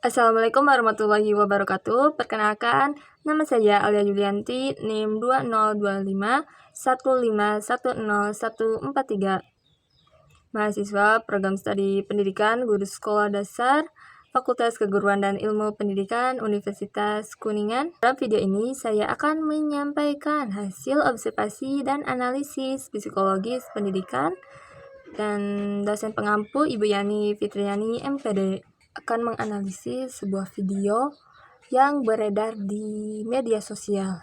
Assalamualaikum warahmatullahi wabarakatuh. Perkenalkan, nama saya Alia Yulianti, NIM 202515101443. Mahasiswa Program Studi Pendidikan Guru Sekolah Dasar Fakultas Keguruan dan Ilmu Pendidikan Universitas Kuningan. Dalam video ini, saya akan menyampaikan hasil observasi dan analisis psikologis pendidikan dan dosen pengampu Ibu Yani Fitriani MPD akan menganalisis sebuah video yang beredar di media sosial.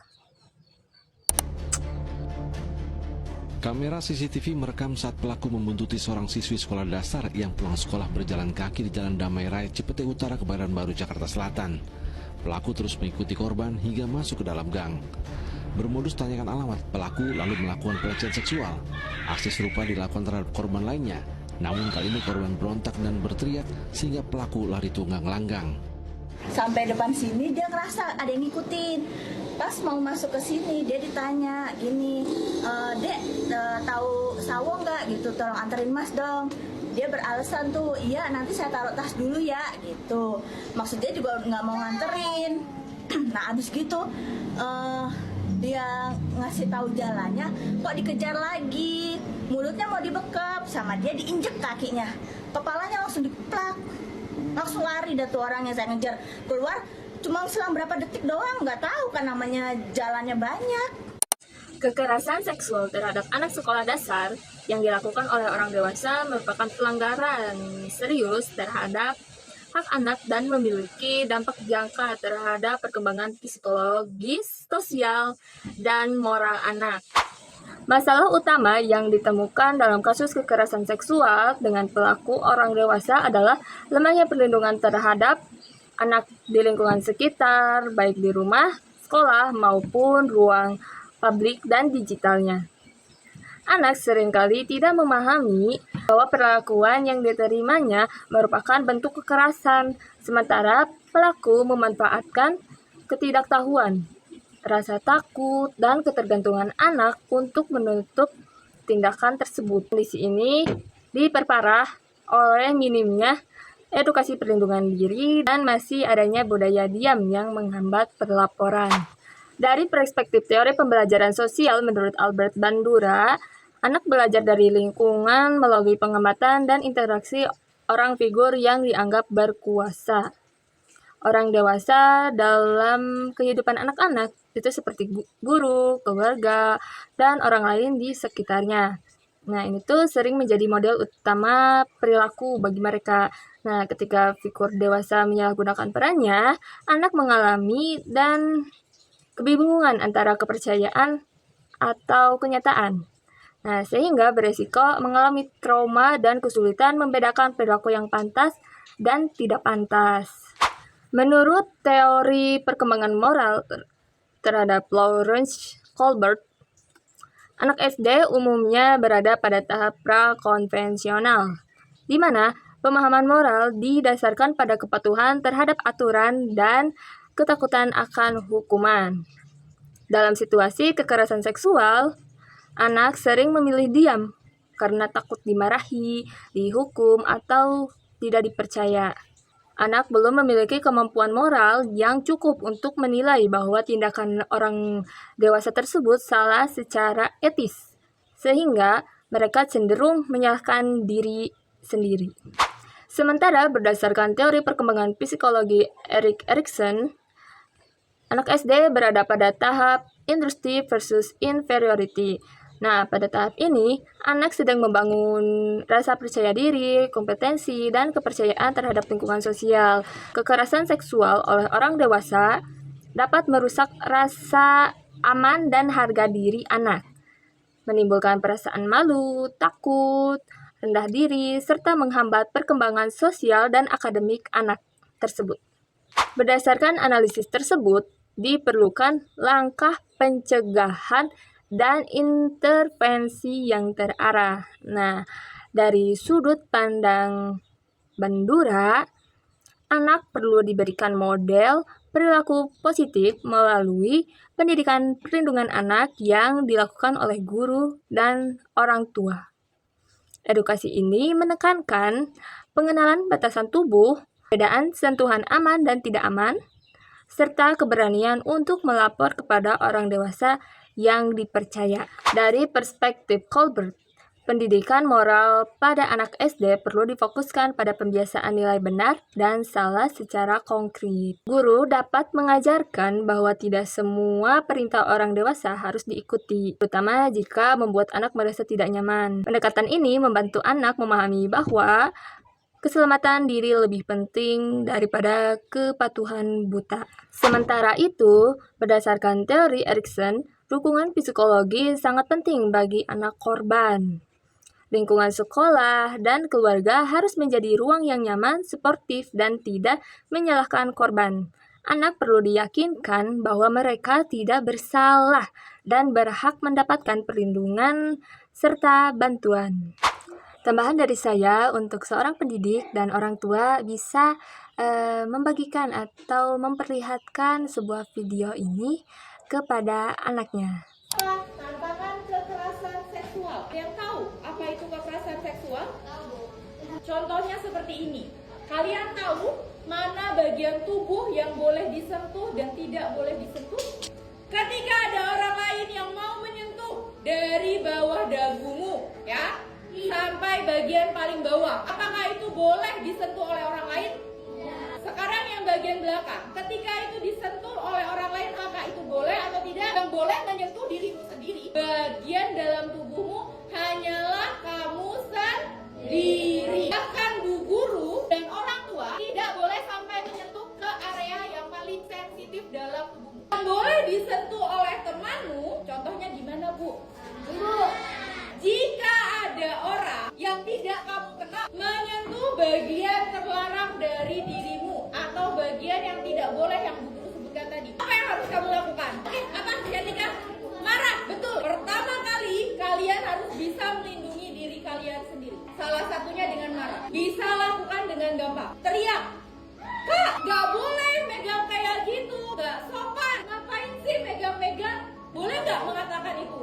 Kamera CCTV merekam saat pelaku membuntuti seorang siswi sekolah dasar yang pulang sekolah berjalan kaki di Jalan Damai Raya Cipete Utara, Kebayoran Baru, Jakarta Selatan. Pelaku terus mengikuti korban hingga masuk ke dalam gang. Bermodus tanyakan alamat, pelaku lalu melakukan pelecehan seksual. Aksi serupa dilakukan terhadap korban lainnya. Namun kali ini korban berontak dan berteriak sehingga pelaku lari tunggang langgang. Sampai depan sini dia ngerasa ada yang ngikutin. Pas mau masuk ke sini dia ditanya gini, "Dek, tahu sawo nggak gitu, tolong anterin mas dong." Dia beralasan tuh, "Iya nanti saya taruh tas dulu ya," gitu. Maksudnya juga nggak mau nganterin. Nah abis gitu dia ngasih tahu jalannya, kok dikejar lagi, mulutnya mau dibekap, sama dia diinjek kakinya, kepalanya langsung diplak, langsung lari dah tuh orangnya. Saya ngejar keluar, cuma selang berapa detik doang, nggak tahu kan namanya jalannya banyak. Kekerasan seksual terhadap anak sekolah dasar yang dilakukan oleh orang dewasa merupakan pelanggaran serius terhadap hak anak dan memiliki dampak jangka terhadap perkembangan psikologis, sosial, dan moral anak. Masalah utama yang ditemukan dalam kasus kekerasan seksual dengan pelaku orang dewasa adalah lemahnya perlindungan terhadap anak di lingkungan sekitar, baik di rumah, sekolah, maupun ruang publik dan digitalnya. Anak seringkali tidak memahami bahwa perlakuan yang diterimanya merupakan bentuk kekerasan, sementara pelaku memanfaatkan ketidaktahuan, rasa takut, dan ketergantungan anak untuk menutup tindakan tersebut. Kondisi ini diperparah oleh minimnya edukasi perlindungan diri dan masih adanya budaya diam yang menghambat pelaporan. Dari perspektif teori pembelajaran sosial menurut Albert Bandura, anak belajar dari lingkungan melalui pengamatan dan interaksi orang figur yang dianggap berkuasa. Orang dewasa dalam kehidupan anak-anak itu seperti guru, keluarga, dan orang lain di sekitarnya. Nah, ini tuh sering menjadi model utama perilaku bagi mereka. Nah, ketika figur dewasa menyalahgunakan perannya, anak mengalami dan kebingungan antara kepercayaan atau kenyataan. Nah, sehingga beresiko mengalami trauma dan kesulitan membedakan perilaku yang pantas dan tidak pantas. Menurut teori perkembangan moral terhadap Lawrence Colbert, anak SD umumnya berada pada tahap prakonvensional, di mana pemahaman moral didasarkan pada kepatuhan terhadap aturan dan ketakutan akan hukuman. Dalam situasi kekerasan seksual, anak sering memilih diam karena takut dimarahi, dihukum, atau tidak dipercaya. Anak belum memiliki kemampuan moral yang cukup untuk menilai bahwa tindakan orang dewasa tersebut salah secara etis, sehingga mereka cenderung menyalahkan diri sendiri. Sementara berdasarkan teori perkembangan psikologi Erik Erikson, anak SD berada pada tahap intrusive versus inferiority. Nah, pada tahap ini, anak sedang membangun rasa percaya diri, kompetensi, dan kepercayaan terhadap lingkungan sosial. Kekerasan seksual oleh orang dewasa dapat merusak rasa aman dan harga diri anak, menimbulkan perasaan malu, takut, rendah diri, serta menghambat perkembangan sosial dan akademik anak tersebut. Berdasarkan analisis tersebut, diperlukan langkah pencegahan dan intervensi yang terarah. Nah, dari sudut pandang Bandura, anak perlu diberikan model perilaku positif melalui pendidikan perlindungan anak yang dilakukan oleh guru dan orang tua. Edukasi ini menekankan pengenalan batasan tubuh, perbedaan sentuhan aman dan tidak aman, serta keberanian untuk melapor kepada orang dewasa yang dipercaya. Dari perspektif Colbert, pendidikan moral pada anak SD perlu difokuskan pada pembiasaan nilai benar dan salah secara konkret. Guru dapat mengajarkan bahwa tidak semua perintah orang dewasa harus diikuti, terutama jika membuat anak merasa tidak nyaman. Pendekatan ini membantu anak memahami bahwa keselamatan diri lebih penting daripada kepatuhan buta. Sementara itu, berdasarkan teori Erikson, dukungan psikologi sangat penting bagi anak korban. Lingkungan sekolah dan keluarga harus menjadi ruang yang nyaman, sportif, dan tidak menyalahkan korban. Anak perlu diyakinkan bahwa mereka tidak bersalah dan berhak mendapatkan perlindungan serta bantuan. Tambahan dari saya, untuk seorang pendidik dan orang tua bisa membagikan atau memperlihatkan sebuah video ini kepada anaknya. Tantangan kekerasan seksual. Yang tahu apa itu kekerasan seksual? Contohnya seperti ini. Kalian tahu mana bagian tubuh yang boleh disentuh dan tidak boleh disentuh? Ketika ada orang lain yang mau menyentuh dari bawah dagumu, ya, sampai bagian paling bawah, apakah itu boleh disentuh oleh orang lain? Sekarang yang bagian belakang, ketika itu disentuh oleh orang lain, apakah itu boleh atau tidak? Yang boleh menyentuh dirimu sendiri. Bagian dalam tubuhmu hanyalah kamu sendiri. Bahkan bu guru dan orang tua tidak boleh sampai menyentuh ke area yang paling sensitif dalam tubuhmu. Yang boleh disentuh oleh temanmu, contohnya gimana bu? Jika ada orang yang tidak kamu kenal menyentuh bagian terlarang dari dirimu atau bagian yang tidak boleh yang Bu Guru sebutkan tadi, apa yang harus kamu lakukan? Oke, apa? Ketika marah, betul. Pertama kali kalian harus bisa melindungi diri kalian sendiri. Salah satunya dengan marah. Bisa lakukan dengan gampang. Teriak, "Kak, gak boleh megang kayak gitu, gak sopan. Ngapain sih megang-megang?" Boleh gak mengatakan itu?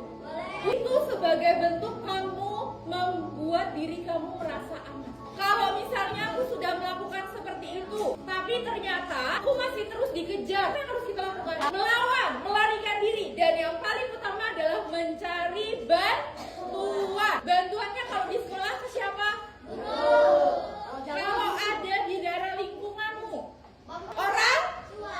Itu sebagai bentuk kamu membuat diri kamu merasa aman. Kalau misalnya aku sudah melakukan seperti itu, tapi ternyata aku masih terus dikejar, apa yang harus kita lakukan? Melawan, melarikan diri. Dan yang paling utama adalah mencari bantuan. Bantuannya kalau di sekolah ke siapa? Kalau ada di daerah lingkunganmu, orang tua.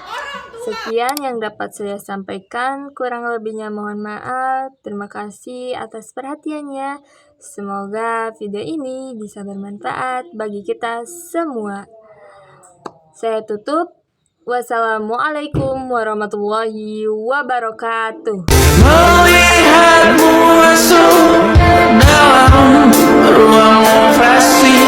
Sekian yang dapat saya sampaikan, kurang lebihnya mohon maaf. Terima kasih atas perhatiannya. Semoga video ini bisa bermanfaat bagi kita semua. Saya tutup. Wassalamualaikum warahmatullahi wabarakatuh. Melihatmu masuk dalam ruang privasi.